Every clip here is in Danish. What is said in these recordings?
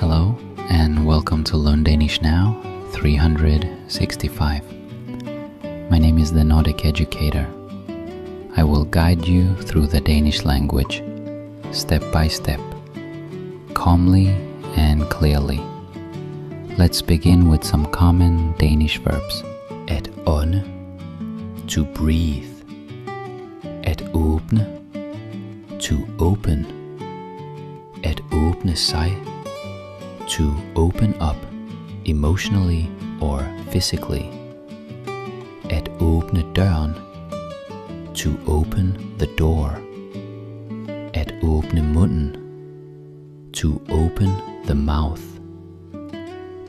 Hello and welcome to Learn Danish Now 365. My name is the Nordic Educator. I will guide you through the Danish language, step by step, calmly and clearly. Let's begin with some common Danish verbs. At ånde, to breathe. At åbne, to open. At åbne sig, to open up emotionally or physically. At åbne døren, to open the door. At åbne munden, to open the mouth.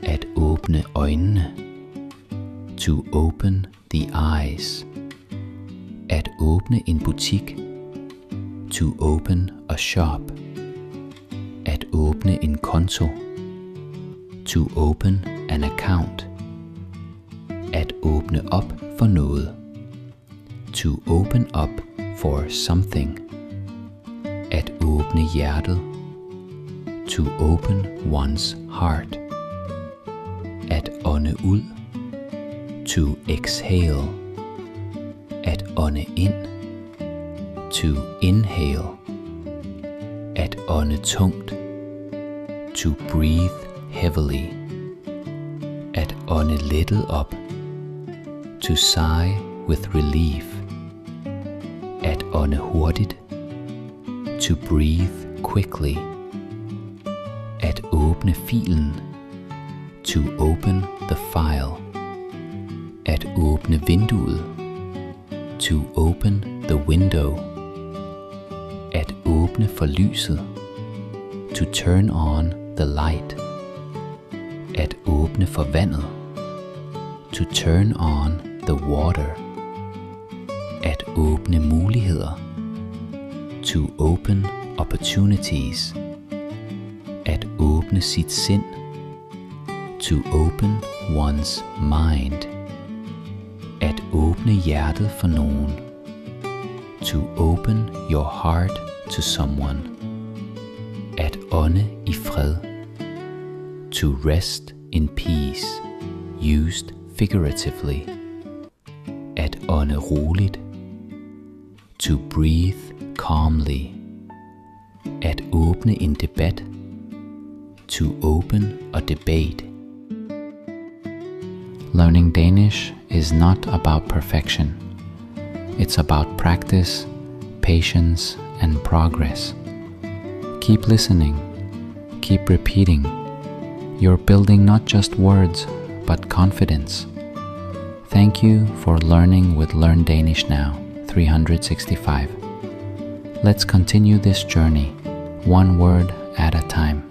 At åbne øjnene, to open the eyes. At åbne en butik, to open a shop. At åbne en konto, to open an account. At åbne op for noget, to open up for something. At åbne hjertet, to open one's heart. At ånde ud, to exhale. At ånde ind, to inhale. At ånde tungt, to breathe heavily. At ånde lettet op, to sigh with relief. At ånde hurtigt, to breathe quickly. At åbne filen, to open the file. At åbne vinduet, to open the window. At åbne for lyset, to turn on the light. At åbne for vandet, to turn on the water. At åbne muligheder, to open opportunities. At åbne sit sind, to open one's mind. At åbne hjertet for nogen, to open your heart to someone. At ånde i fred, to rest in peace, used figuratively. At ånde roligt, to breathe calmly. At åbne en debat, to open a debate. Learning Danish is not about perfection. It's about practice, patience, and progress. Keep listening, keep repeating. You're building not just words, but confidence. Thank you for learning with Learn Danish Now 365. Let's continue this journey, one word at a time.